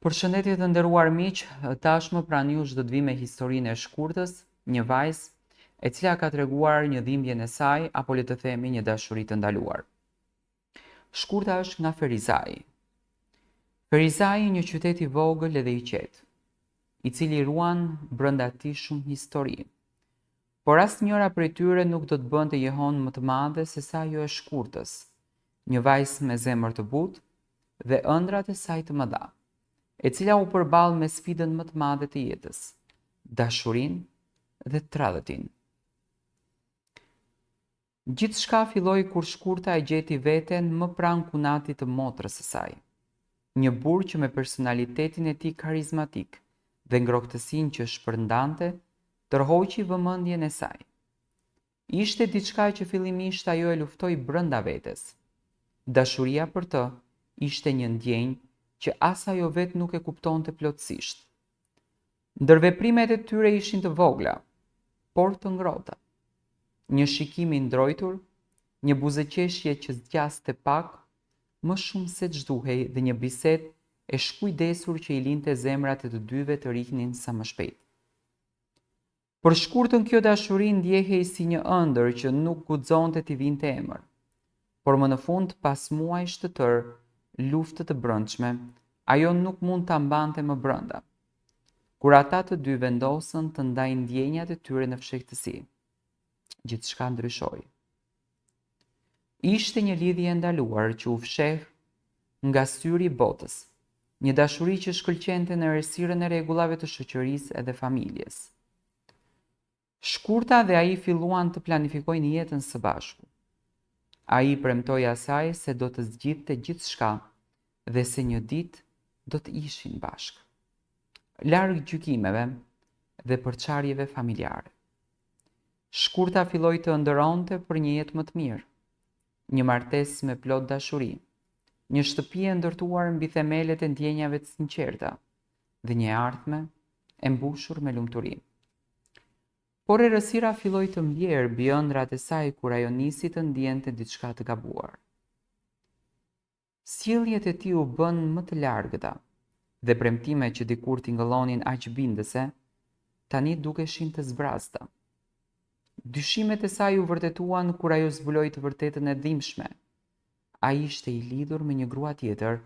Përshëndetje të nderuar miq, tashmë pranë jush do të vi me historinë e shkurtës, një vajzë e cila ka treguar një dhimbjen e saj apo le të themi një dashuri të ndaluar. Shkurta është nga Ferizai. Ferizai, një qytet i vogël edhe i qetë, i cili ruan brenda tij shumë histori. Por asnjëra prej tyre nuk do të bënte jehon më të madhe se sa ajo e shkurtës, një vajzë me zemër të butë dhe ëndrat e saj të mëdha, e cila u përball me sfidën më të madhe të jetës, dashurinë dhe tradhtin. Gjithçka filloi kur shkurta e gjeti veten më pranë kunatit të motrës së saj. Një burr që me personalitetin e tij karizmatik dhe ngrohtësinë që shpërndante, tërhoqi vëmendjen e saj. Ishte diçka që fillimisht ajo e luftoi brenda vetes. Dashuria për të ishte një ndjenjë që as ajo vetë nuk e kuptonte plotësisht. Ndërveprimet e tyre ishin të vogla, por të ngrohta. Një shikim i ndrojtur, një buzëqeshje që zgjaste pak, më shumë se ç'duhej dhe një bisedë e shkujdesur që i linte zemrat e të dyve të rihnin sa më shpejt. Për shkurtën kjo dashuri ndjehej si një ëndër që nuk guxonte t'i vinte emër, por më në fund pas muajsh të tërë lufte të brendshme, ajo nuk mund ta mbante më brenda. Kur ata të dy vendosën të ndajnë ndjenjat e tyre në fshehtësi, gjithçka ndryshoi. Ishte një lidhje e ndaluar që u fsheh nga syri i botës, një dashuri që shkëlqente në errësirën e rregullave të shoqërisë edhe familjes. Shkurta dhe ai filluan të planifikojnë jetën së bashku. Ai premtoi asaj se do të zgjidhte gjithçka dhe se një ditë do të ishin bashkë, larg gjykimeve dhe përçarjeve familjare. Shkurta filloi të ëndërronte për një jetë më të mirë, një martesë me plot dashuri, një shtëpi e ndërtuar mbi themelet e ndjenjave të sinqerta dhe një ardhme e mbushur me lumturi. Por errësira filloi të mbjerë mbi ëndrat e saj kur ajo nisi të ndjente diçka të gabuar. Sjelljet e tij u bën më të largëta dhe premtimet që dikur tingëllonin aq bindëse, tani dukeshin të zbrazta. Dyshimet e saj u vërtetuan kur ajo zbuloi të vërtetën e dhimbshme. Ai ishte i lidhur me një grua tjetër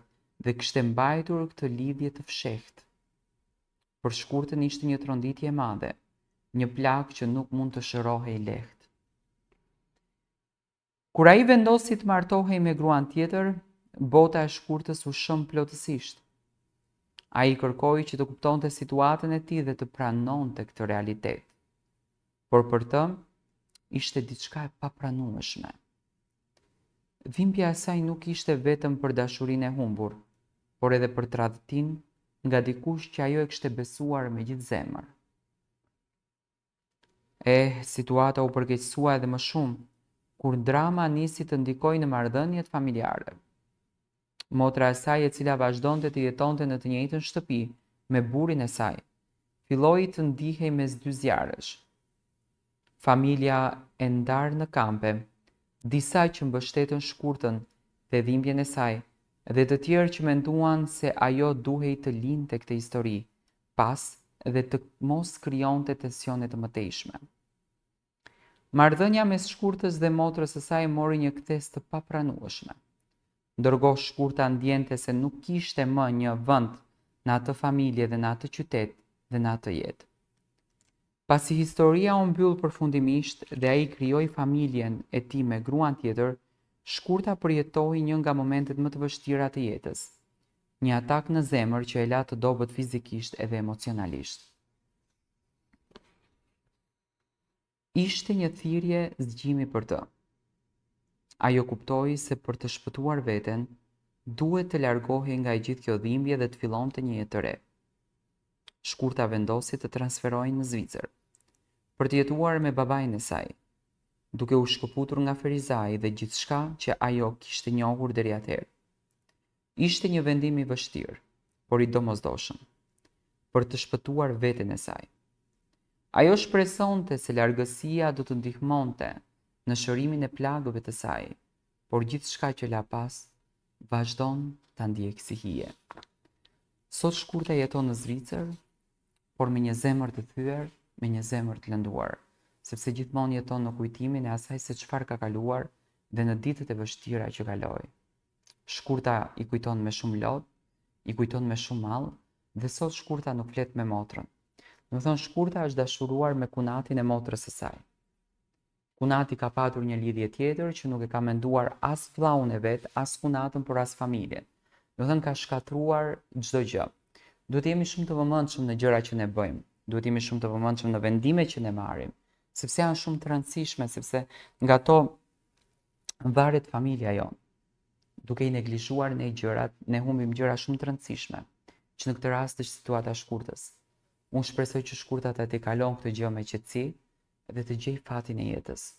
dhe kishte mbajtur këtë lidhje të fshehtë. Për shkurtën ishte një tronditje e madhe, një plagë që nuk mund të shërohej lehtë. Kur ai vendosi të martohej me gruan tjetër, bota e shkurtës u shëm plotësisht. Ai kërkoi që të kuptonte situatën e tij dhe të pranonte këtë realitet. Por për të, ishte diçka e papranueshme. Dhimbja e saj nuk ishte vetëm për dashurinë e humbur, por edhe për tradhtinë nga dikush që ajo e kishte besuar me gjithë zemër. Situata u përkeqësua edhe më shumë, kur drama nisi të ndikojë në marrëdhëniet familjare. Motra e saj, e cila vazhdonte të jetonte në të njëjtën shtëpi me burrin e saj, filloi të ndihej mes dy zjarresh. Familja e ndarë në kampe, disa që mbështetën shkurtën dhe dhimbjen e saj, dhe të tjerë që menduan se ajo duhej të lindte këtë histori, pas dhe të mos krijonte tensione të mëtejshme. Marrëdhënia mes shkurtës dhe motrës së saj mori një kthes të papranueshme. Ndërkohë shkurta ndjente se nuk kishte më një vend në atë familje dhe në atë qytet dhe në atë jetë. Pasi historia u mbyll përfundimisht dhe ai krijoi familjen e tij me gruan tjetër, shkurta përjetoi një nga momentet më të vështira të jetës, një atak në zemër që e la të dobët fizikisht edhe emocionalisht. Ishte një thirrje zgjimi për të. Ajo kuptoi se për të shpëtuar veten, duhet të largohej nga e gjithë kjo dhimbje dhe të fillonte një jetë të re. Shkurta vendosi të transferohej në Zvicër, për të jetuar me babain e saj, duke u shkëputur nga Ferizai dhe gjithçka që ajo kishte njohur deri atëherë. Ishte një vendim i vështirë, por i domosdoshëm, për të shpëtuar veten e saj. Ajo shpresonte se largësia do të ndihmonte në shërimin e plagëve të saj, por gjithçka që la pas vazhdon ta ndjekë si hije. Sot Shkurta jeton në Zvicër, por me një zemër të thyer, me një zemër të lënduar, sepse gjithmonë jeton në kujtimin e asaj se çfarë ka kaluar dhe në ditët e vështira që kaloi. Shkurta i kujton me shumë lot, i kujton me shumë mall, dhe sot Shkurta nuk flet me motrën. Do të thonë Shkurta është dashuruar me kunatin e motrës së saj. Kunati ka patur një lidhje tjetër që nuk e ka menduar as vllaun e vet, as kunatën, por as familjen. Do të thënë ka shkatruar çdo gjë. Duhet jemi shumë të vëmendshëm në gjërat që ne bëjmë. Duhet jemi shumë të vëmendshëm në vendimet që ne marrim, sepse janë shumë të rëndësishme, sepse nga to varet familja jonë. Duke i neglizhuar ne gjërat, ne humbim gjëra shumë të rëndësishme, që në këtë rast është situata e Shkurtës. Unë shpresoj që Shkurta ta të kalon këtë gjë me qetësi dhe të gjej fatin e jetës.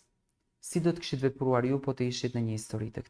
Si do të kishit vepruar ju po të ishit në një histori të